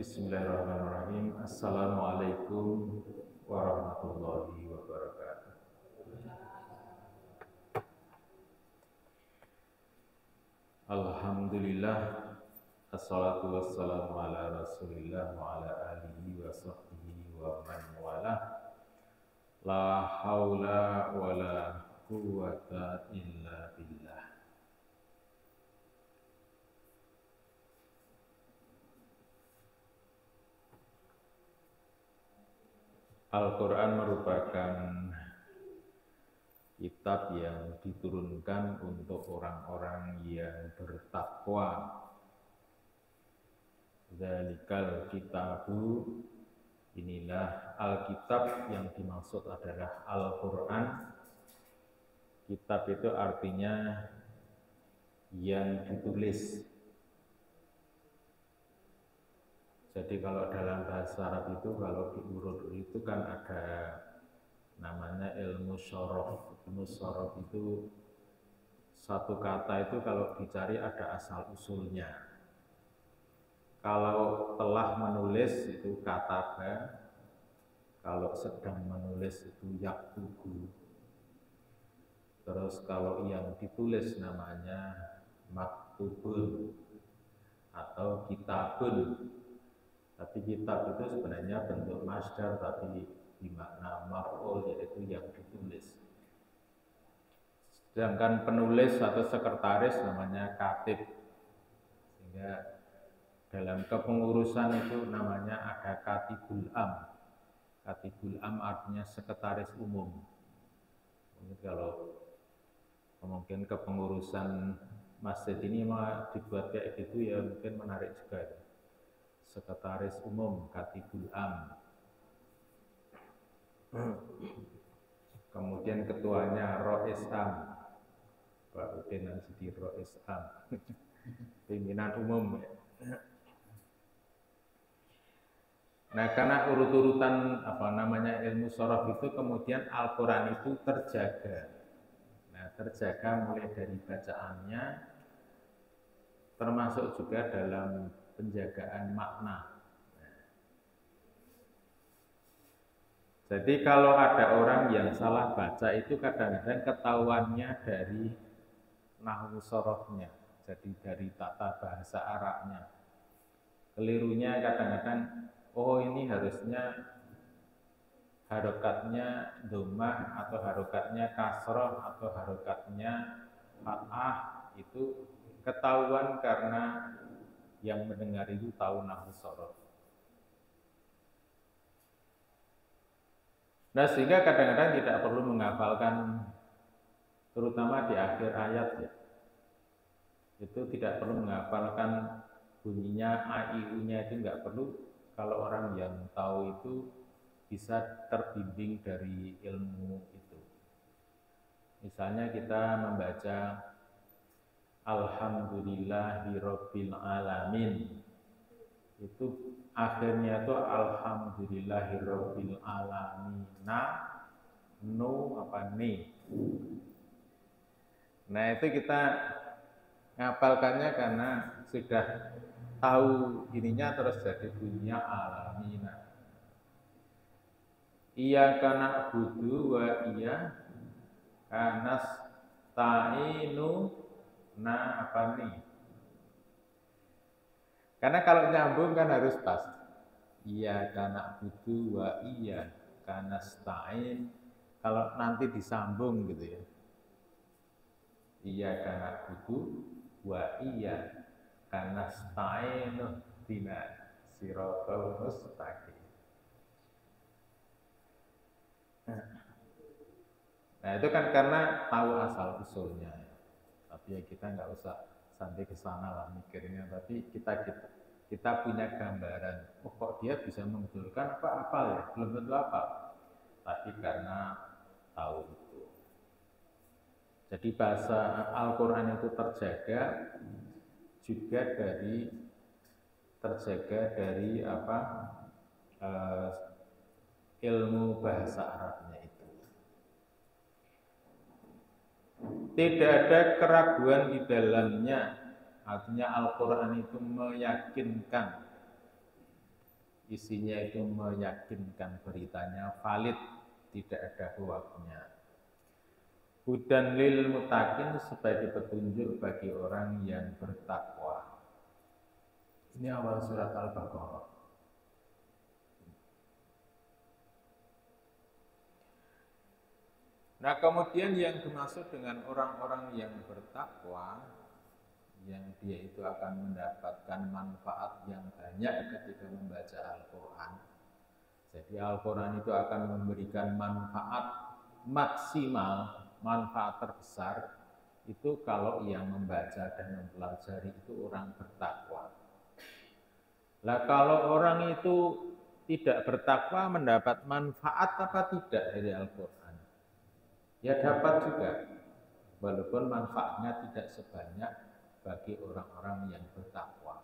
Bismillahirrahmanirrahim. Assalamualaikum warahmatullahi wabarakatuh. Alhamdulillah, assalatu wassalamu ala rasulillah wa ala alihi wa sahbihi wa man walah. La haula wa la quwwata illa billah. Al-Quran merupakan kitab yang diturunkan untuk orang-orang yang bertakwa. Dzalikal kitabu, inilah Alkitab, yang dimaksud adalah Al-Quran. Kitab itu artinya yang ditulis. Jadi kalau dalam bahasa Arab itu, kalau diurut itu kan ada namanya ilmu syaraf. Ilmu syaraf itu satu kata itu kalau dicari ada asal usulnya. Kalau telah menulis itu kataba, kalau sedang menulis itu yaktubu. Terus kalau yang ditulis namanya maktubun atau kitabun. Tapi kitab itu sebenarnya bentuk masdar, tapi dimakna maf'ul, yaitu yang ditulis. Sedangkan penulis atau sekretaris namanya katib. Sehingga dalam kepengurusan itu namanya ada katibul am. Katibul am artinya sekretaris umum. Mungkin kalau mungkin kepengurusan masjid ini mah dibuat kayak gitu ya, mungkin menarik juga. Sekretaris umum, katibul am. Kemudian ketuanya Rois am, Pak Udin Nasidi Rois am, pimpinan umum. Nah, karena urut-urutan ilmu sorof itu, kemudian Al-Quran itu terjaga. Nah, terjaga mulai dari bacaannya, termasuk juga dalam penjagaan makna. Jadi kalau ada orang yang salah baca itu kadang-kadang ketahuannya dari nahwu sorofnya, jadi dari tata bahasa Arabnya. Kelirunya kadang-kadang, oh ini harusnya harokatnya dhammah atau harokatnya kasroh atau harokatnya fathah, itu ketahuan karena yang mendengar itu tahu nahwu sorof. Nah, sehingga kadang-kadang tidak perlu menghafalkan, terutama di akhir ayat ya. Itu tidak perlu menghafalkan bunyinya a-i-u-nya, itu nggak perlu. Kalau orang yang tahu itu bisa terbimbing dari ilmu itu. Misalnya kita membaca Alhamdulillahirabbil alamin, itu akhirnya itu Alhamdulillahirabbil alamina, no apa ni. Nah, itu kita ngapalkannya karena sudah tahu ininya, terus jadi bunyinya alamina. Iyyaka na'budu wa iyyaka nasta'inu, nah apa nih? Karena kalau nyambung kan harus pas. Iyyaka na'budu wa iyyaka nasta'in. Kalau nanti disambung gitu ya. Iyyaka na'budu wa iyyaka nasta'in ihdina siratal mustaqim. Nah, itu kan karena tahu asal usulnya. Tapi ya kita nggak usah sampai ke sana lah mikirnya, tapi kita punya gambaran. Oh, kok dia bisa membetulkan apa ya? Belum tentu apa. Tapi karena tahu itu. Jadi bahasa Al-Quran itu terjaga dari ilmu bahasa Arabnya itu. Tidak ada keraguan di dalamnya. Artinya Al-Quran itu meyakinkan isinya itu meyakinkan, beritanya valid, tidak ada hoaknya. Hudan lil mutakin, sebagai petunjuk bagi orang yang bertakwa. Ini awal surat Al-Baqarah. Nah, kemudian yang dimaksud dengan orang-orang yang bertakwa, yang dia itu akan mendapatkan manfaat yang banyak ketika membaca Al-Quran. Jadi Al-Quran itu akan memberikan manfaat maksimal, manfaat terbesar, itu kalau yang membaca dan mempelajari itu orang bertakwa. Lah kalau orang itu tidak bertakwa, mendapat manfaat apa tidak dari Al-Quran? Ya dapat juga, walaupun manfaatnya tidak sebanyak bagi orang-orang yang bertakwa.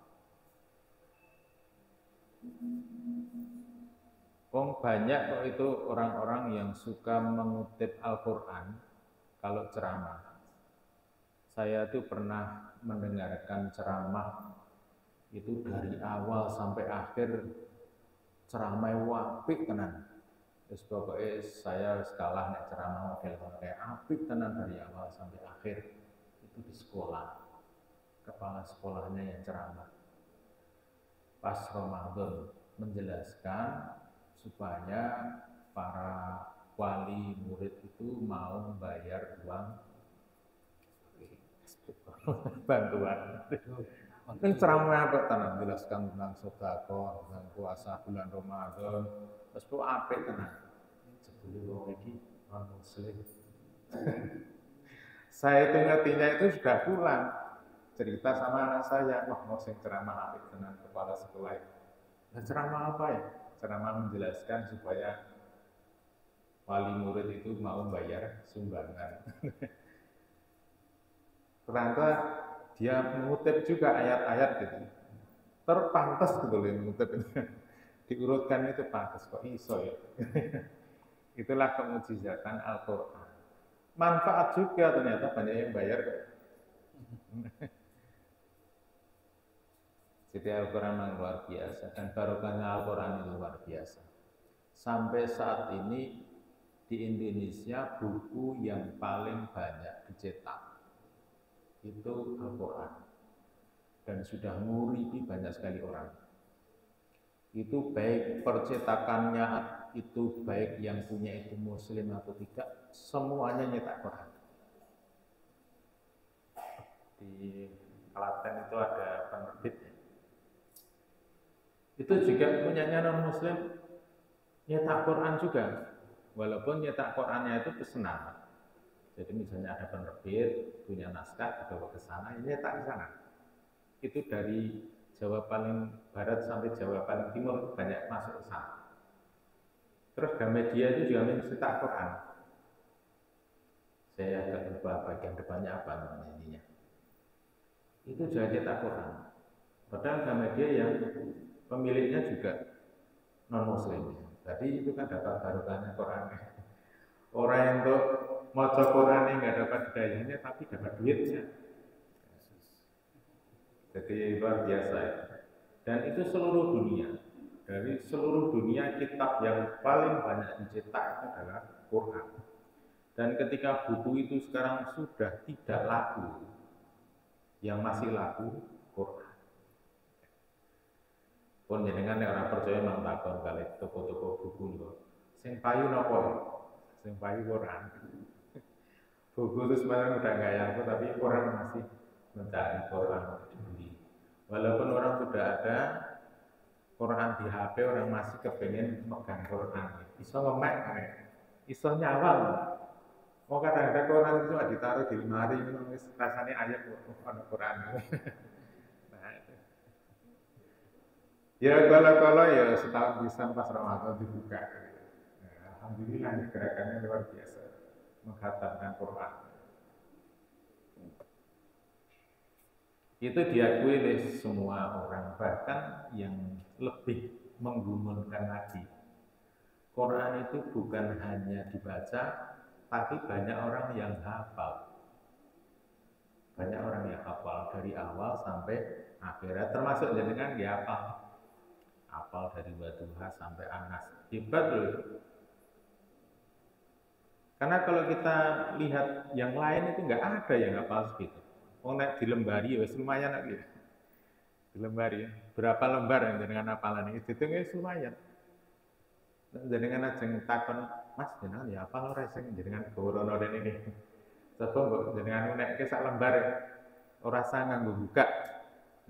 Banyak kok itu orang-orang yang suka mengutip Al-Quran kalau ceramah. Saya tuh pernah mendengarkan ceramah itu dari awal sampai akhir, ceramah apik tenan. Terus pokoknya saya kalah nek ceramah model kayak apik tenan dari awal sampai akhir. Itu di sekolah. Kepala sekolahnya yang ceramah. Pas Ramadan menjelaskan supaya para wali murid itu mau membayar uang bantuan. Ini ceramah apa tenan, jelaskan tentang sedekah, tentang puasa bulan Ramadan. Terus ku apik tenan. Sebelum ini orang muslim. Saya itu ngertinya itu sudah pulang. Cerita sama anak saya, wah mau sing ceramah apik tenan kepala sekolah. Nah, ceramah apa ya? Ceramah menjelaskan supaya wali murid itu mau bayar sumbangan. Ternyata dia mengutip juga ayat-ayat gitu. Terpantas gitu loh mengutip itu. Diurutkan itu pantas kok iso ya. Itulah kemujizatan Al-Quran. Manfaat juga ternyata banyak yang bayar kok. Jadi Al-Quran yang luar biasa, dan barokahnya Al-Quran itu luar biasa. Sampai saat ini di Indonesia buku yang paling banyak dicetak itu Al-Quran, dan sudah nguripi banyak sekali orang. Itu baik percetakannya, itu baik yang punya itu muslim atau tidak, semuanya nyetak Quran. Di Klaten itu ada penerbit, itu juga punyanya non muslim nyetak Quran juga, walaupun nyetak Qurannya itu pesanan. Jadi misalnya ada penerbit punya naskah dibawa ke sana, nyetak di sana. Itu dari Jawa paling barat sampai Jawa paling timur banyak masuk ke sana. Terus Gramedia itu juga mencetak Quran. Saya agak lupa bagian depannya apa namanya ininya. Itu juga cetak Quran. Padahal Gramedia yang pemiliknya juga non muslim. Jadi itu kan dapat barokahnya Quran. Orang yang untuk maca Quran ini nggak dapat hidayahnya, tapi dapat duitnya. Jadi luar biasa. Dan itu seluruh dunia. Dari seluruh dunia kitab yang paling banyak dicetak itu adalah Quran. Dan ketika buku itu sekarang sudah tidak laku, yang masih laku Quran. Pun jenengan nek ora percaya nang takon kali toko-toko buku niku. Sing payu napa? Sing payu Quran. Buku itu sebenarnya udah nggak laku, tapi orang masih mencari Quran dibeli. Walaupun orang sudah ada Quran di HP, orang masih kepengen megang Quran. Iso ngemek, iso nyawal. Mau kadang-kadang Quran itu ditaruh di lemari, rasanya ayat ada Quran. Ya kalau ya setahun bisa pas Ramadan dibuka. Nah, alhamdulillah gerakannya luar biasa menghatamkan Quran. Itu diakui oleh semua orang, bahkan yang lebih menggumulkan lagi. Quran itu bukan hanya dibaca, tapi banyak orang yang hafal. Banyak orang yang hafal dari awal sampai akhirnya, termasuk jenengan dia hafal. hafal dari Wadduha sampai Anas. Hebat loh itu. Karena kalau kita lihat yang lain itu nggak ada yang hafal segitu. Oh, naik di lembari, ya lumayan lagi. Di lembari, berapa lembar yang dengan hafalan ini? Itu lumayan. Jenengan ajeng takon, Mas jenengan ya apa ora sing jenengan gorono ini. Coba mbok jenengan nekke sak lembar ora usah nganggo buka.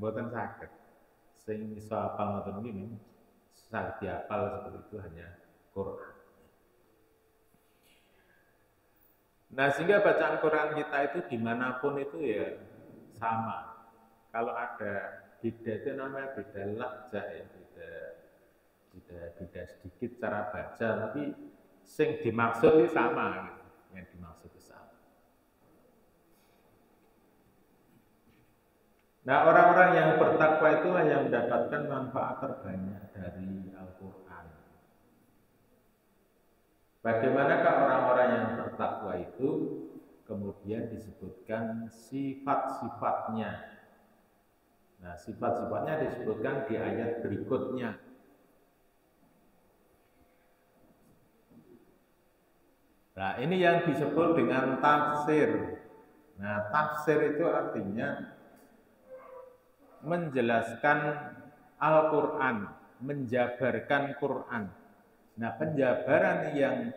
Mboten saged. Sing iso hafal ngoten iki sak dihafal seperti itu hanya Quran. Nah, sehingga bacaan Quran kita itu dimanapun itu ya sama. Kalau ada beda itu namanya beda lahjah ya, beda sedikit cara baca, tapi sing dimaksud itu sama gitu. Yang dimaksud itu sama. Nah, orang-orang yang bertakwa itulah yang mendapatkan manfaat terbanyak dari Al-Quran. Bagaimanakah orang-orang yang bertakwa itu? Kemudian disebutkan sifat-sifatnya. Nah, sifat-sifatnya disebutkan di ayat berikutnya. Nah, ini yang disebut dengan tafsir. Nah, tafsir itu artinya menjelaskan Al-Quran, menjabarkan Quran. Nah, penjabaran yang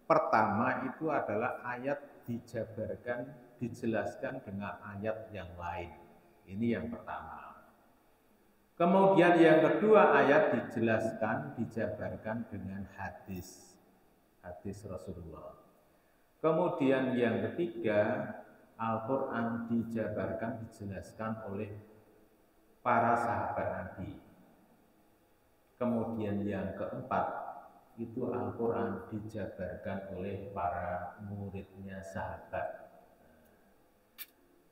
pertama itu adalah ayat dijabarkan, dijelaskan dengan ayat yang lain. Ini yang pertama. Kemudian yang kedua ayat dijelaskan, dijabarkan dengan hadis Rasulullah. Kemudian yang ketiga, Al-Quran dijabarkan, dijelaskan oleh para sahabat Nabi. Kemudian yang keempat, itu Al-Quran dijabarkan oleh para muridnya sahabat.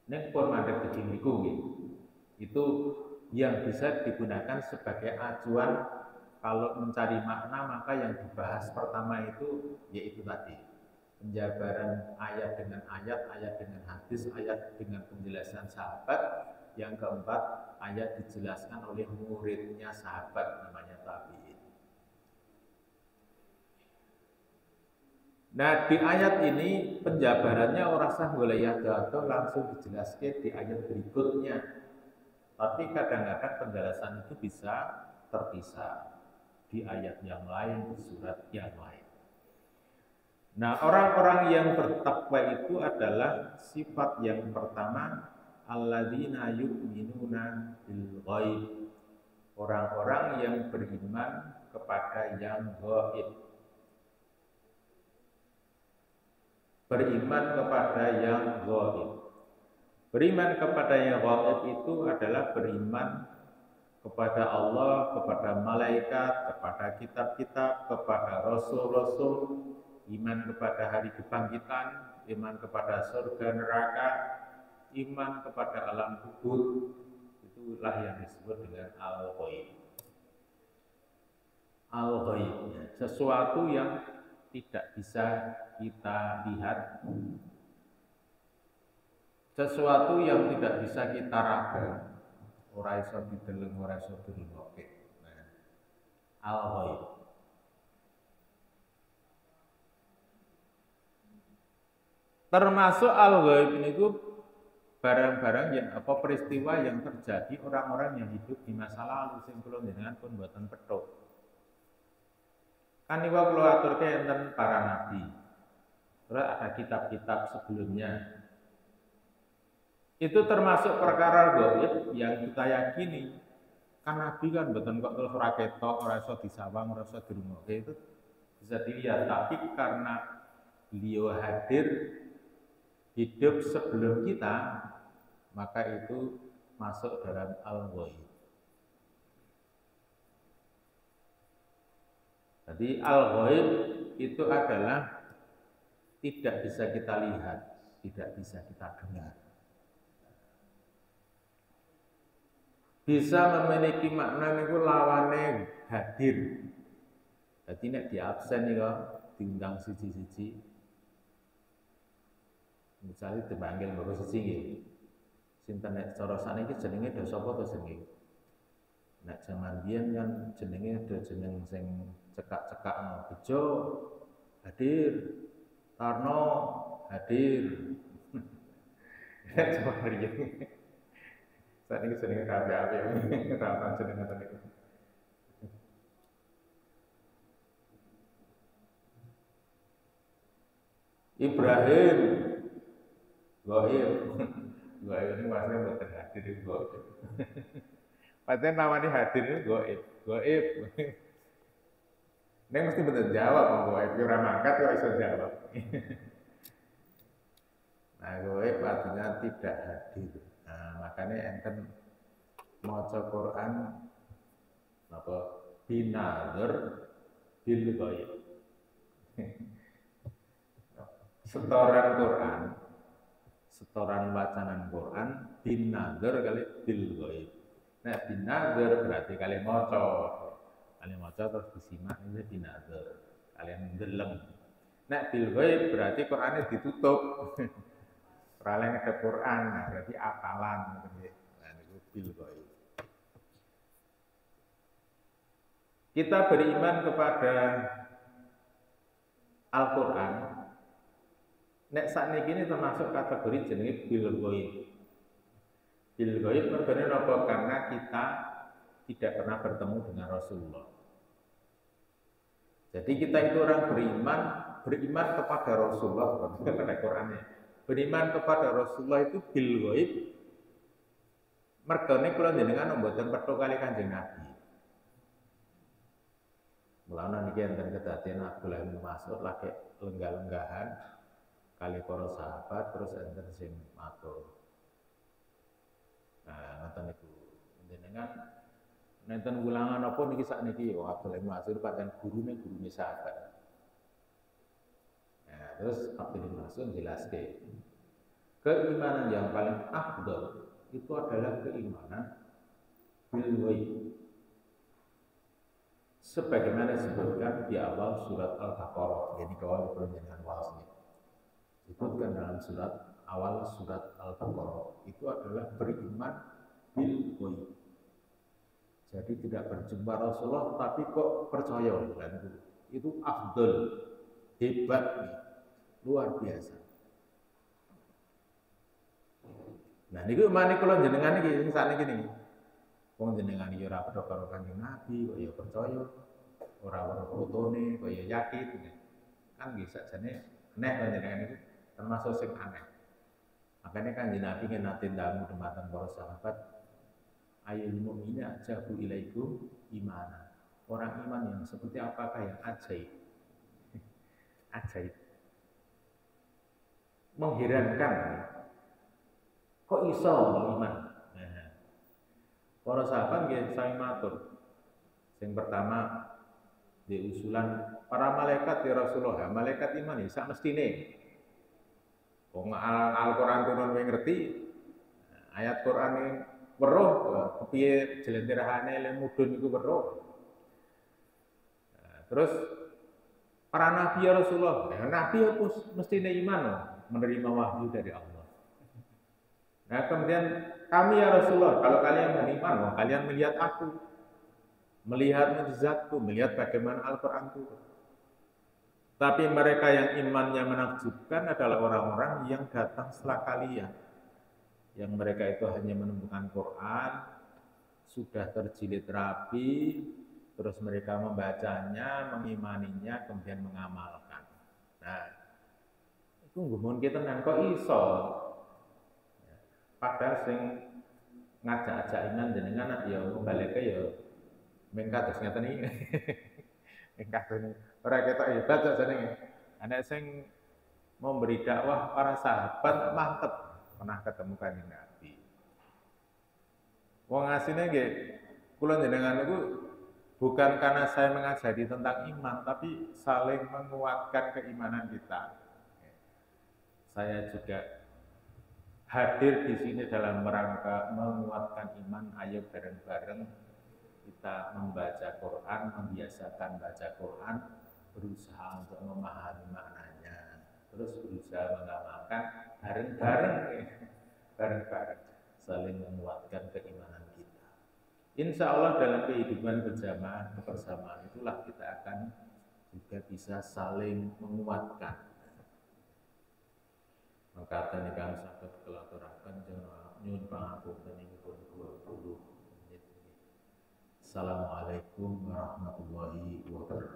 Ini pun mandek beginiku, itu yang bisa digunakan sebagai acuan kalau mencari makna, maka yang dibahas pertama itu yaitu tadi penjabaran ayat dengan ayat, ayat dengan hadis, ayat dengan penjelasan sahabat. Yang keempat, ayat dijelaskan oleh muridnya sahabat namanya tabi'in. Nah, di ayat ini penjabarannya orang sah wilayah atau langsung dijelaskan di ayat berikutnya. Tapi kadang-kadang penjelasan itu bisa terpisah di ayat yang lain, di surat yang lain. Nah, orang-orang yang bertakwa itu adalah sifat yang pertama, alladzina yu'minuna bil ghaib. Orang-orang yang beriman kepada yang gaib. Beriman kepada yang gaib. Beriman kepada yang gaib itu adalah beriman kepada Allah, kepada malaikat, kepada kitab-kitab, kepada rasul-rasul, iman kepada hari kebangkitan, iman kepada surga neraka, iman kepada alam kubur. Itulah yang disebut dengan al-ghaib. Al-ghaib, sesuatu yang tidak bisa kita lihat, sesuatu yang tidak bisa kita raba, ora iso dideleng, ora iso dirungokke. Nah, al-ghaib. Termasuk al-ghaib niku barang-barang yang peristiwa yang terjadi orang-orang yang hidup di masa lalu sing kula njenengan pun mboten pethuk. Kan niku kula aturke enten para nabi. Terus ada kitab-kitab sebelumnya. Itu termasuk perkara gaib yang kita yakini. Kan nabi kan mboten kok terus ora ketok, ora iso disawang, ora iso dirungokke. Itu bisa dilihat, tapi karena beliau hadir hidup sebelum kita, maka itu masuk dalam al-ghaib. Jadi al-ghaib itu adalah tidak bisa kita lihat, tidak bisa kita dengar. Bisa memiliki makna niku lawane hadir. Jadi nek di absen nih kok diundang siji-siji. Misalnya dipanggil bapak siji nggih. Sinten nek cara saniki jenenge do sapa to jenenge? Nek zaman biyen kan jenenge ada jeneng sing cekak-cekakno Bejo hadir, Tarno hadir. Nek zaman biyen. Saat ini jenenge kabeh apik. Ora ono jeneng ngoten niku. Ibrahim Goib. Goib ini maksudnya mboten hadir itu goib. Padahal namanya hadir itu goib. Goib. Ini mesti betul jawab om goib. Ora mangkat kok iso jawab. Nah goib artinya tidak hadir. Nah makanya enten maca Quran apa binadzar bil goib. Setoran Quran, setoran bacanan Quran binadzar kali bil goib. Nah binadzar berarti kali maca terus disimak ini binadzar kalian ndeleng. Nah bil goib berarti Qurannya ditutup. Raleng ada Quran, nah, berarti apalan. Nah itu bil goib. Kita beriman kepada Al-Quran. Nek sakniki ini termasuk kategori jenenge bil goib. Bil goib mergane napa? Karena kita tidak pernah bertemu dengan Rasulullah. Jadi kita itu orang beriman kepada Rasulullah, kepada Qurannya. Beriman kepada Rasulullah itu bil goib. Mergane kula jenengan mboten petho kali Kanjeng Nabi. Mulane niki enten kedadian Abdullah bin Mas'ud lagi lenggah-lenggahan kali para sahabat terus enten sing matur. Nah, ngoten niku. Jenengan nenten ulangan apa niki sakniki yo Abdullah bin Mas'ud pancen gurune sahabat. Nah, terus Abdullah bin Mas'ud jelaskan keimanan yang paling afdal itu adalah keimanan bil ghaib. Sebagaimana disebutkan di awal surat Al-Baqarah, jadi kawal perjanjian walasnya. Disebutkan dalam awal surat Al-Baqarah itu adalah beriman bil ghaib. Jadi tidak berjumpa Rasulullah tapi kok percaya dengan itu afdal, hebat nih, luar biasa. Nah niku mani kula jenengan iki sing sakniki niki. Wong jenengan iki ora padha karo Kanjeng Nabi kok ya percaya. Ora ora fotone kok ya yakin. Kan nggih sakjane nek jenengan itu termasuk sing aneh. Makanya Kanjeng Nabi nate ndamu dumateng para sahabat ayul mu'mina ajabu ilaikum imana. Orang iman yang seperti apakah yang ajaib? Ajaib. Mengherankan. Kok iso iman? Nah, para sahabat nggih sami matur. Sing pertama di usulan para malaikat ya Rasulullah, malaikat iman ya sak mestine. Wong Al-Qur'an turun kowe ngerti. Ayat Qur'an ini weruh kepiye jlentrehane le mudhun iku weruh. Terus para nabi ya Rasulullah, nabi ya mestine iman loh, menerima wahyu dari Allah. Nah kemudian kami ya Rasulullah, kalau kalian beriman, kalian melihat aku, melihat mukjizatku, melihat bagaimana Al-Quran itu. Tapi mereka yang imannya menakjubkan adalah orang-orang yang datang setelah kalian, yang mereka itu hanya menemukan Quran, sudah terjilid rapi, terus mereka membacanya, mengimaninya, kemudian mengamalkan. Nah, itu ngomong kita kok iso. Padahal sing ngajak-ajak iman jenengan ya baleke ya mengkat terus ngeten iki. Mengkat ini. Ora ketok hebat kok jenenge. Ana sing memberi dakwah para sahabat mantep pernah ketemu Kanjeng Nabi. Wong asine nggih kula jenengan niku bukan karena saya mengajari tentang iman tapi saling menguatkan keimanan kita. Saya juga hadir di sini dalam rangka menguatkan iman. Ayo bareng-bareng kita membaca Quran, membiasakan baca Quran, berusaha untuk memahami maknanya, terus berusaha mengamalkan bareng-bareng, saling menguatkan keimanan kita. Insya Allah dalam kehidupan berjamaah kebersamaan itulah kita akan juga bisa saling menguatkan. Maka tadi kang sahabat kelaturakan nyun pangapunten pun 20 menit. Assalamualaikum warahmatullahi wabarakatuh.